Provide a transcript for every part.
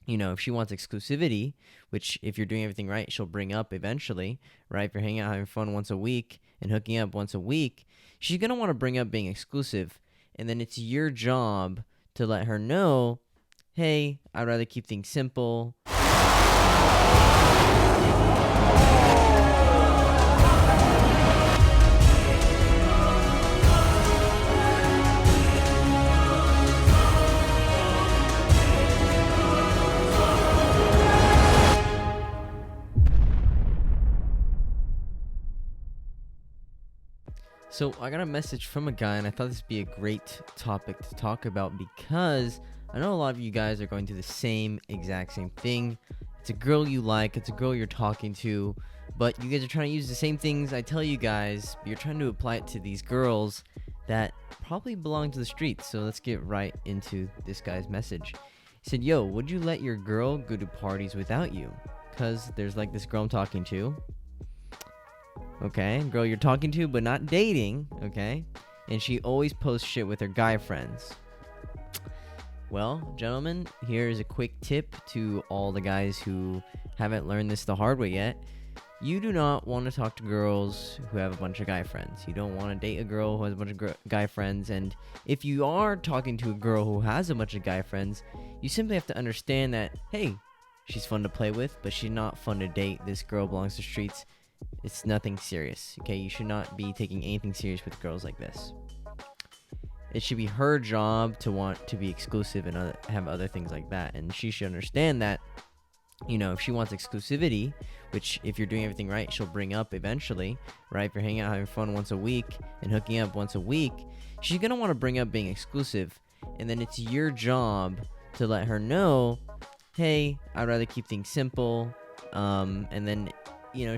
if she wants exclusivity, which if you're doing everything right, she'll bring up eventually, right? If you're hanging out having fun once a week and hooking up once a week, she's going to want to bring up being exclusive. And then it's your job to let her know, hey, I'd rather keep things simple. So I got a message from a guy, and I thought this would be a great topic to talk about because I know a lot of you guys are going through the same thing. It's a girl you like, it's a girl you're talking to, but you guys are trying to use the same things I tell you guys, but you're trying to apply it to these girls that probably belong to the streets. So let's get right into this guy's message. He said, yo, would you let your girl go to parties without you? Because there's like this girl I'm talking to. Okay, girl you're talking to but not dating, okay? And she always posts shit with her guy friends. Well, gentlemen, here's a quick tip to all the guys who haven't learned this the hard way yet. You do not want to talk to girls who have a bunch of guy friends. You don't want to date a girl who has a bunch of guy friends. And if you are talking to a girl who has a bunch of guy friends, you simply have to understand that, hey, she's fun to play with, but she's not fun to date. This girl belongs to streets. It's nothing serious, okay? You should not be taking anything serious with girls like this. It should be her job to want to be exclusive and have other things like that. And she should understand that, if she wants exclusivity, which if you're doing everything right, she'll bring up eventually, right? If you're hanging out having fun once a week and hooking up once a week, she's going to want to bring up being exclusive. And then it's your job to let her know, hey, I'd rather keep things simple. And then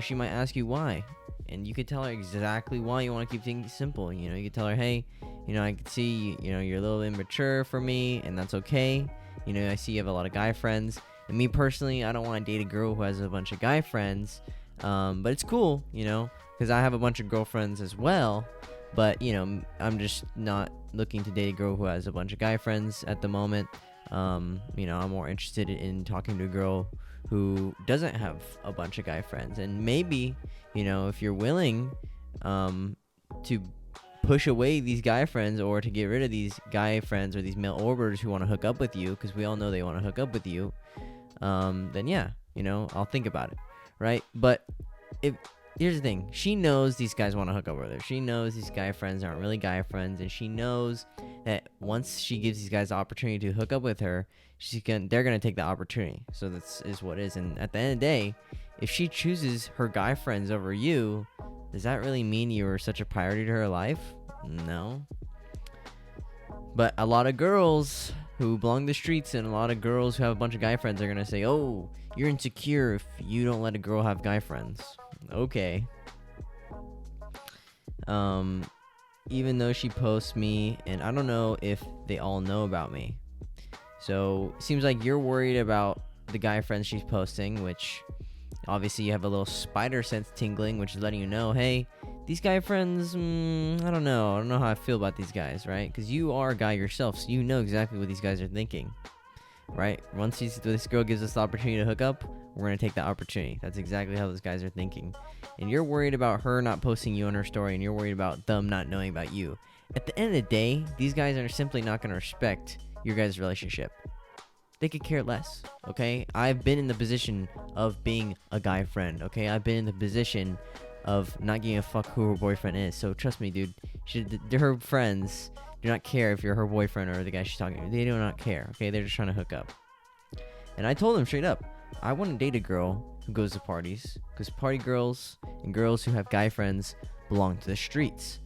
she might ask you why, and you could tell her exactly why you want to keep things simple. You could tell her, hey, I can see, you're a little immature for me, and that's okay. I see you have a lot of guy friends, and me personally, I don't want to date a girl who has a bunch of guy friends, but it's cool, because I have a bunch of girlfriends as well, but, I'm just not looking to date a girl who has a bunch of guy friends at the moment. I'm more interested in talking to a girl who doesn't have a bunch of guy friends. And maybe, if you're willing to push away these guy friends or to get rid of these guy friends or these male orbiters who want to hook up with you, because we all know they want to hook up with you, then yeah, I'll think about it, right? But here's the thing. She knows these guys want to hook up with her. She knows these guy friends aren't really guy friends, and she knows that once she gives these guys the opportunity to hook up with her, they're gonna take the opportunity. So that's what it is. And at the end of the day, if she chooses her guy friends over you, does that really mean you are such a priority to her life? No. But a lot of girls who belong to the streets and a lot of girls who have a bunch of guy friends are gonna say, oh, you're insecure if you don't let a girl have guy friends. Okay. Even though she posts me, and I don't know if they all know about me. So, it seems like you're worried about the guy friends she's posting, which obviously you have a little spider sense tingling, which is letting you know, hey, these guy friends, I don't know how I feel about these guys, right? Because you are a guy yourself, so you know exactly what these guys are thinking, right? Once this girl gives us the opportunity to hook up, we're going to take that opportunity. That's exactly how those guys are thinking. And you're worried about her not posting you on her story, and you're worried about them not knowing about you. At the end of the day, these guys are simply not going to respect your guys' relationship. They could care less, okay? I've been in the position of being a guy friend, okay? I've been in the position of not giving a fuck who her boyfriend is. So trust me, dude. Her friends do not care if you're her boyfriend or the guy she's talking to. They do not care, okay? They're just trying to hook up. And I told them straight up, I wouldn't date a girl who goes to parties, because party girls and girls who have guy friends belong to the streets.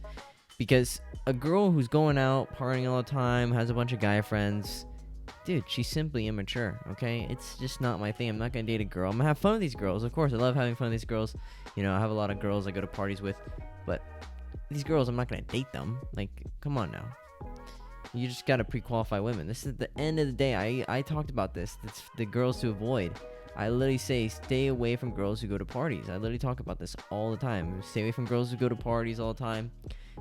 Because a girl who's going out, partying all the time, has a bunch of guy friends, dude, she's simply immature, okay? It's just not my thing. I'm not gonna date a girl. I'm gonna have fun with these girls. Of course, I love having fun with these girls. I have a lot of girls I go to parties with, but these girls, I'm not gonna date them. Like, come on now. You just gotta pre-qualify women. This is the end of the day. I talked about this. It's the girls to avoid. I literally say stay away from girls who go to parties. I literally talk about this all the time. Stay away from girls who go to parties all the time.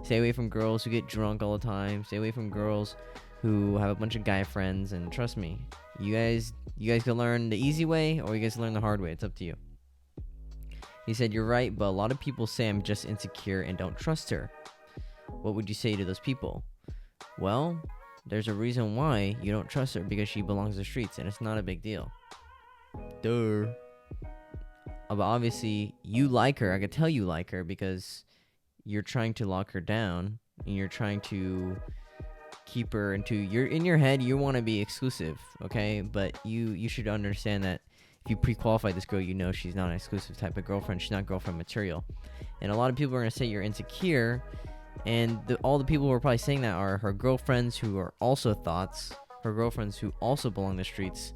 Stay away from girls who get drunk all the time. Stay away from girls who have a bunch of guy friends. And trust me, you guys You guys can learn the easy way, or you guys can learn the hard way. It's up to you. He said, you're right, but a lot of people say I'm just insecure and don't trust her. What would you say to those people? Well, there's a reason why you don't trust her, because she belongs to the streets, and it's not a big deal. Duh. But obviously, you like her. I could tell you like her because you're trying to lock her down, and you're trying to keep her in your head, you want to be exclusive, okay? But you should understand that if you pre-qualify this girl, you know she's not an exclusive type of girlfriend. She's not girlfriend material. And a lot of people are going to say you're insecure, and all the people who are probably saying that are her girlfriends who are also thoughts, her girlfriends who also belong to the streets,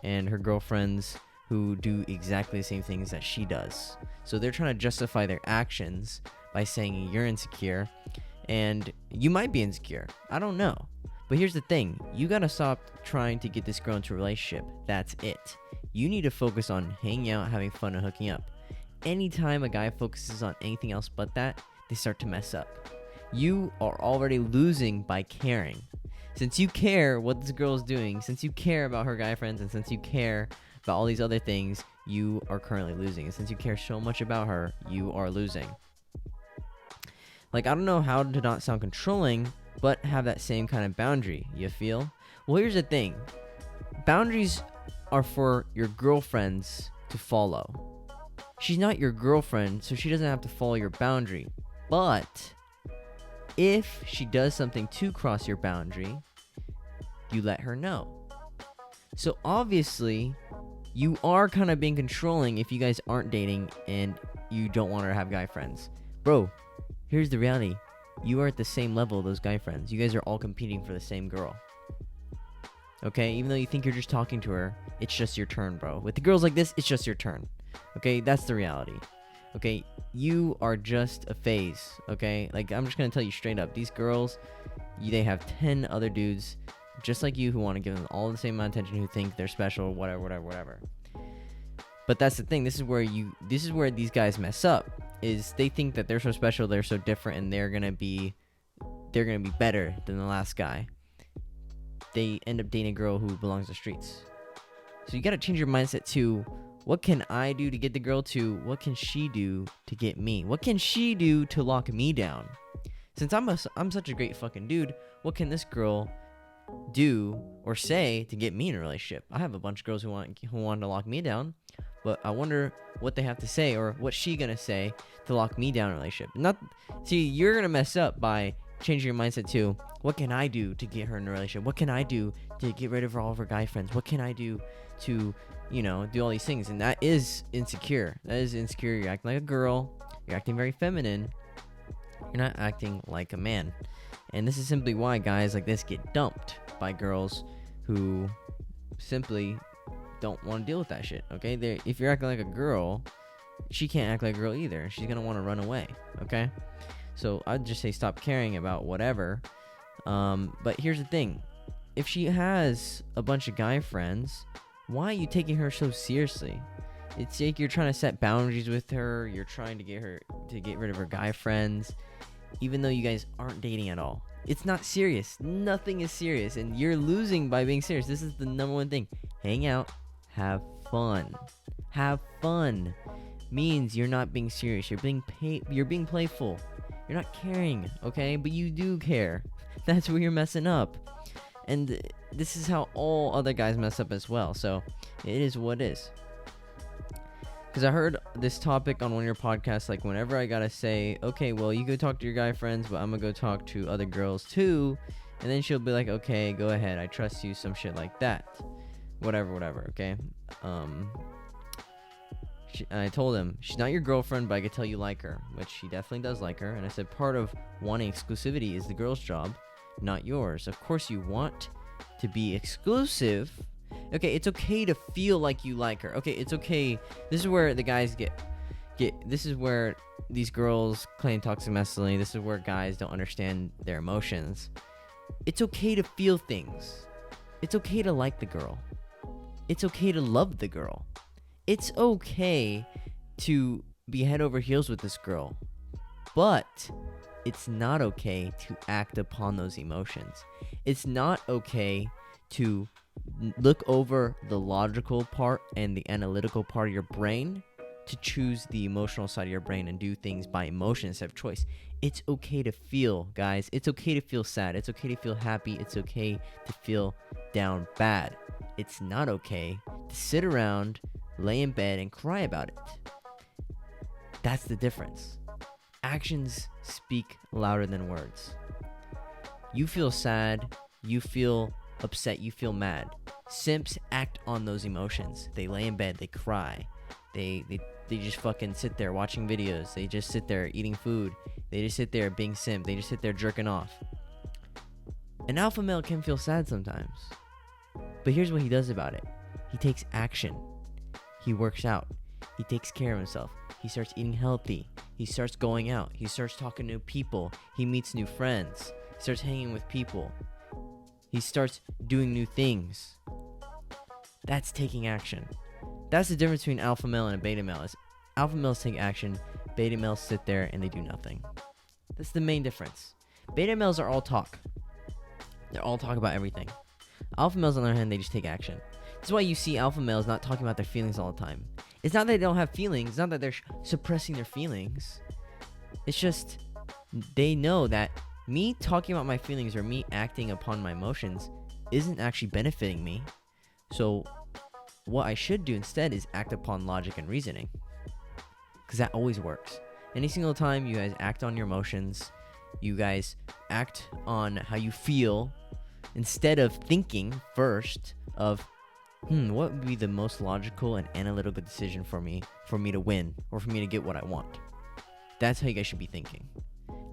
and her girlfriends who do exactly the same things that she does. So they're trying to justify their actions by saying you're insecure, and you might be insecure. I don't know. But here's the thing. You gotta stop trying to get this girl into a relationship. That's it. You need to focus on hanging out, having fun, and hooking up. Anytime a guy focuses on anything else but that, they start to mess up. You are already losing by caring. Since you care what this girl is doing, since you care about her guy friends, and since you care about all these other things, you are currently losing. And since you care so much about her, you are losing. Like, I don't know how to not sound controlling, but have that same kind of boundary, you feel? Well, here's the thing. Boundaries are for your girlfriends to follow. She's not your girlfriend, so she doesn't have to follow your boundary. But if she does something to cross your boundary, you let her know. So obviously, you are kind of being controlling if you guys aren't dating and you don't want her to have guy friends. Bro, here's the reality. You are at the same level of those guy friends. You guys are all competing for the same girl. Okay? Even though you think you're just talking to her, it's just your turn, bro. With the girls like this, it's just your turn. Okay? That's the reality. Okay? You are just a phase. Okay? Like, I'm just gonna tell you straight up. These girls, they have 10 other dudes just like you who want to give them all the same amount of attention, who think they're special, whatever. But that's the thing. This is where these guys mess up. Is they think that they're so special, they're so different, and they're gonna be better than the last guy. They end up dating a girl who belongs to the streets. So you gotta change your mindset to, what can I do to get the girl, to what can she do to get me? What can she do to lock me down? Since I'm such a great fucking dude, what can this girl do or say to get me in a relationship? I have a bunch of girls who want to lock me down, but I wonder what they have to say, or what's she gonna say to lock me down in a relationship. You're gonna mess up by changing your mindset to, what can I do to get her in a relationship? What can I do to get rid of all of her guy friends? What can I do to, do all these things? And that is insecure. You're acting like a girl. You're acting very feminine. You're not acting like a man. And this is simply why guys like this get dumped by girls who simply don't want to deal with that shit, okay? If you're acting like a girl, she can't act like a girl either. She's going to want to run away, okay? So I'd just say stop caring about whatever. But here's the thing. If she has a bunch of guy friends, why are you taking her so seriously? It's like you're trying to set boundaries with her. You're trying to get her to get rid of her guy friends, even though you guys aren't dating at all. It's not serious. Nothing is serious, and you're losing by being serious. This is the number one thing. Hang out, have fun. Have fun means you're not being serious. You're being playful. You're not caring, okay? But you do care. That's where you're messing up. And this is how all other guys mess up as well. So it is what it is. Because I heard this topic on one of your podcasts, like whenever I gotta say, okay, well, you go talk to your guy friends, but I'm gonna go talk to other girls too. And then she'll be like, okay, go ahead, I trust you, some shit like that. Whatever, okay? I told him, she's not your girlfriend, but I could tell you like her, which he definitely does like her. And I said, part of wanting exclusivity is the girl's job, not yours. Of course you want to be exclusive. Okay, it's okay to feel like you like her. Okay, it's okay. This is where the guys get this is where these girls claim toxic masculinity. This is where guys don't understand their emotions. It's okay to feel things. It's okay to like the girl. It's okay to love the girl. It's okay to be head over heels with this girl. But it's not okay to act upon those emotions. It's not okay to look over the logical part and the analytical part of your brain to choose the emotional side of your brain and do things by emotion instead of choice. It's okay to feel, guys. It's okay to feel sad. It's okay to feel happy. It's okay to feel down bad. It's not okay to sit around, lay in bed, and cry about it. That's the difference. Actions speak louder than words. You feel sad, you feel upset, you feel mad. Simps act on those emotions. They lay in bed, they cry. They just fucking sit there watching videos. They just sit there eating food. They just sit there being simp. They just sit there jerking off. An alpha male can feel sad sometimes. But here's what he does about it. He takes action. He works out. He takes care of himself. He starts eating healthy. He starts going out. He starts talking to people. He meets new friends. He starts hanging with people. He starts doing new things. That's taking action. That's the difference between alpha male and a beta male. Is alpha males take action, beta males sit there and they do nothing. That's the main difference. Beta males are all talk. They're all talk about everything. Alpha males, on the other hand, they just take action. This is why you see alpha males not talking about their feelings all the time. It's not that they don't have feelings. It's not that they're suppressing their feelings. It's just they know that me talking about my feelings or me acting upon my emotions isn't actually benefiting me. So what I should do instead is act upon logic and reasoning. Because that always works. Any single time you guys act on your emotions, you guys act on how you feel, instead of thinking first of, what would be the most logical and analytical decision for me to win, or for me to get what I want. That's how you guys should be thinking.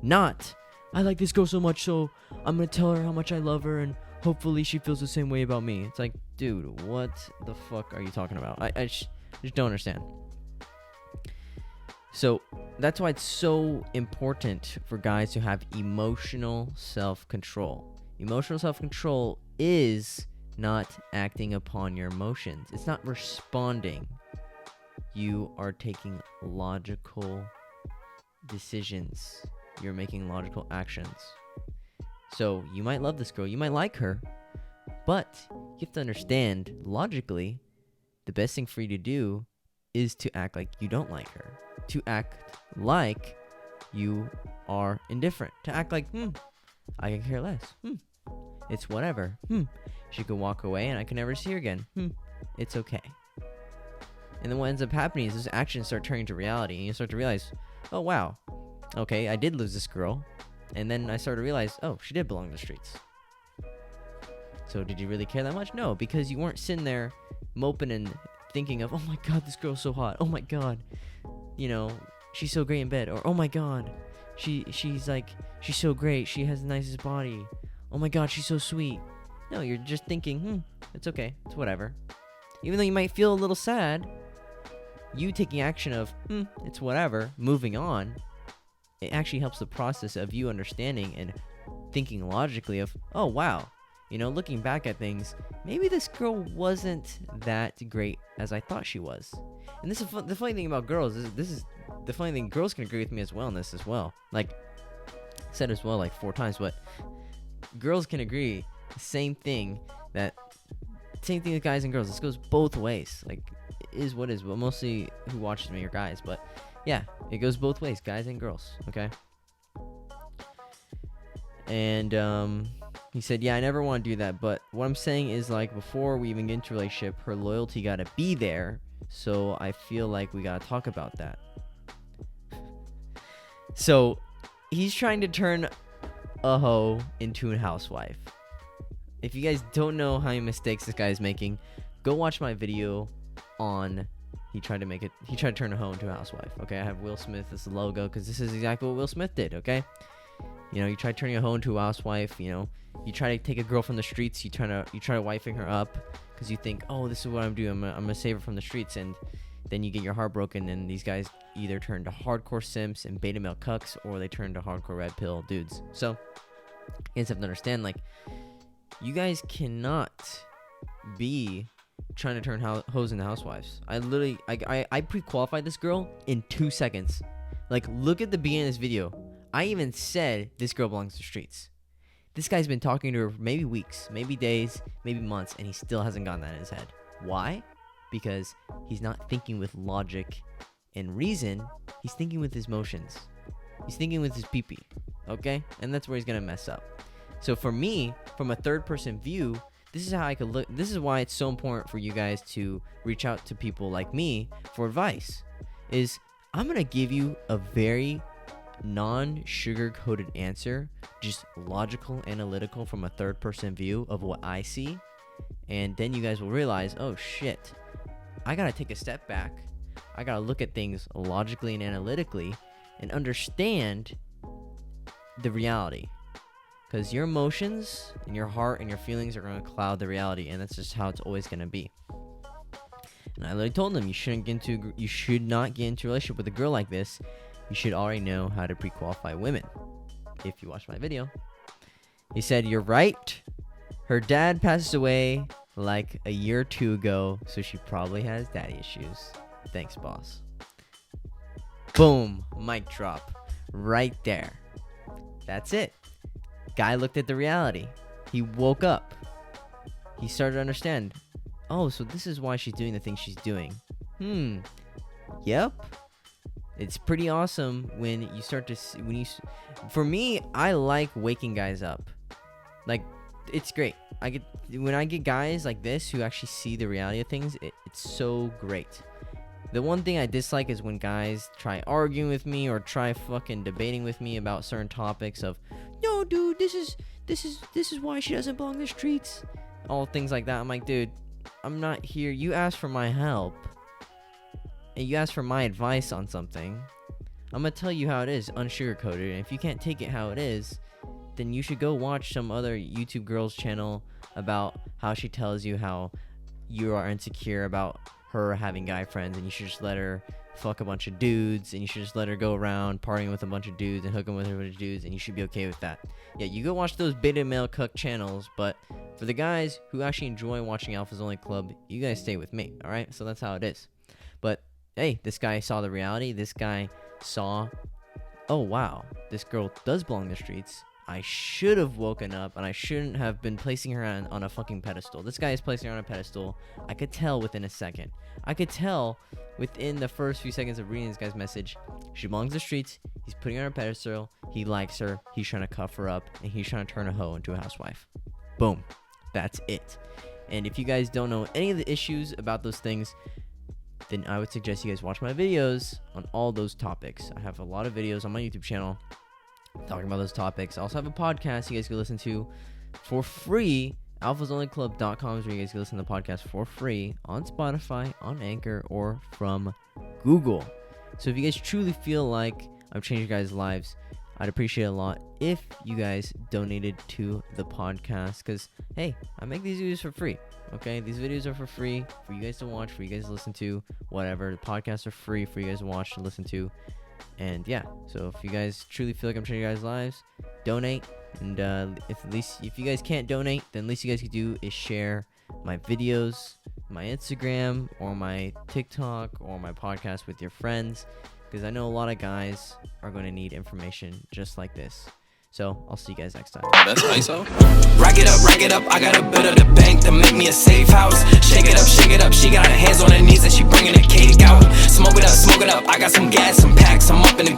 Not, I like this girl so much, so I'm going to tell her how much I love her, and hopefully she feels the same way about me. It's like, dude, what the fuck are you talking about? I just don't understand. So that's why it's so important for guys to have emotional self-control. Emotional self-control is not acting upon your emotions. It's not responding. You are taking logical decisions. You're making logical actions. So you might love this girl, you might like her, but you have to understand logically, the best thing for you to do is to act like you don't like her. To act like you are indifferent. To act like, I can care less. It's whatever. She could walk away and I can never see her again. It's okay. And then what ends up happening is those actions start turning to reality, and you start to realize, oh wow, okay, I did lose this girl. And then I started to realize, oh, she did belong to the streets. So did you really care that much? No, because you weren't sitting there moping and thinking of, oh my god, this girl's so hot. Oh my god, she's so great in bed. Or, oh my god, she's so great. She has the nicest body. Oh my god, she's so sweet. No, you're just thinking, it's okay. It's whatever. Even though you might feel a little sad, you taking action of, it's whatever, moving on, it actually helps the process of you understanding and thinking logically of, oh wow, looking back at things, maybe this girl wasn't that great as I thought she was. And this is the funny thing about girls. This is the funny thing. Girls can agree with me as well on this as well. Like, I said as well like 4 times, but girls can agree the same thing with guys and girls. This goes both ways. Like, it is what it is, but mostly who watches me are guys. But yeah, it goes both ways, guys and girls. Okay. And he said, yeah, I never want to do that, but what I'm saying is, like, before we even get into a relationship, her loyalty gotta be there. So I feel like we gotta talk about that. So he's trying to turn a hoe into a housewife. If you guys don't know how many mistakes this guy is making, go watch my video on he tried to turn a hoe into a housewife. Okay, I have Will Smith as the logo because this is exactly what Will Smith did. Okay, you try turning a hoe into a housewife. You try to take a girl from the streets. You try to wifing her up because you think, oh, this is what I'm doing. I'm gonna save her from the streets, and then you get your heart broken. And these guys either turn to hardcore simps and beta male cucks, or they turn to hardcore red pill dudes. So you guys have to understand, like, you guys cannot be trying to turn hoes into housewives. I pre-qualified this girl in 2 seconds. Like, look at the beginning of this video. I even said this girl belongs to the streets. This guy's been talking to her for maybe weeks, maybe days, maybe months, and he still hasn't gotten that in his head. Why? Because he's not thinking with logic and reason. He's thinking with his emotions. He's thinking with his pee-pee, okay? And that's where he's gonna mess up. So for me, from a third-person view, this is how I could look. This is why it's so important for you guys to reach out to people like me for advice. Is I'm gonna give you a very non-sugar-coated answer, just logical, analytical from a third-person view of what I see, and then you guys will realize, oh shit, I gotta take a step back. I gotta look at things logically and analytically and understand the reality, because your emotions and your heart and your feelings are gonna cloud the reality, and that's just how it's always gonna be. And I literally told them you should not get into a relationship with a girl like this. You should already know how to pre-qualify women. If you watched my video, he said, "You're right. Her dad passed away like a year or two ago, so she probably has daddy issues. Thanks, boss." Boom, mic drop, right there. That's it. Guy looked at the reality. He woke up. He started to understand. Oh, so this is why she's doing the things she's doing. Yep. It's pretty awesome when you start to see, for me, I like waking guys up. Like, it's great. When I get guys like this who actually see the reality of things, it's so great. The one thing I dislike is when guys try arguing with me or try fucking debating with me about certain topics of, no, dude, this is why she doesn't belong in the streets. All things like that. I'm like, dude, I'm not here. You asked for my help. And you ask for my advice on something. I'm gonna tell you how it is, unsugarcoated. And if you can't take it how it is, then you should go watch some other YouTube girl's channel about how she tells you how you are insecure about her having guy friends, and you should just let her fuck a bunch of dudes, and you should just let her go around partying with a bunch of dudes and hooking with a bunch of dudes, and you should be okay with that. Yeah, you go watch those beta male cuck channels, but for the guys who actually enjoy watching Alphas Only Club, you guys stay with me, alright? So that's how it is. But hey, this guy saw the reality. This guy saw, oh wow, this girl does belong in the streets. I should have woken up, and I shouldn't have been placing her on a fucking pedestal. This guy is placing her on a pedestal. I could tell within a second. I could tell within the first few seconds of reading this guy's message. She belongs to the streets. He's putting her on a pedestal. He likes her. He's trying to cuff her up, and he's trying to turn a hoe into a housewife. Boom. That's it. And if you guys don't know any of the issues about those things, then I would suggest you guys watch my videos on all those topics. I have a lot of videos on my YouTube channel talking about those topics. I also have a podcast you guys can listen to for free. alphasonlyclub.com is where you guys can listen to the podcast for free on Spotify, on Anchor, or from Google. So if you guys truly feel like I'm changing your guys' lives, I'd appreciate it a lot if you guys donated to the podcast, because hey, I make these videos for free. Okay, these videos are for free for you guys to watch, for you guys to listen to, whatever. The podcasts are free for you guys to watch and listen to. And yeah, so if you guys truly feel like I'm changing your guys' lives, donate. And if you guys can't donate, then at least you guys could do is share my videos, my Instagram, or my TikTok, or my podcast with your friends, because I know a lot of guys are going to need information just like this. So I'll see you guys next time. That's ISO. Rack it up. I got a bit of the bank to make me a safe house. Shake it up. She got her hands on her knees and she bringing the cake out. Smoke it up. I got some gas, some packs. I'm up in the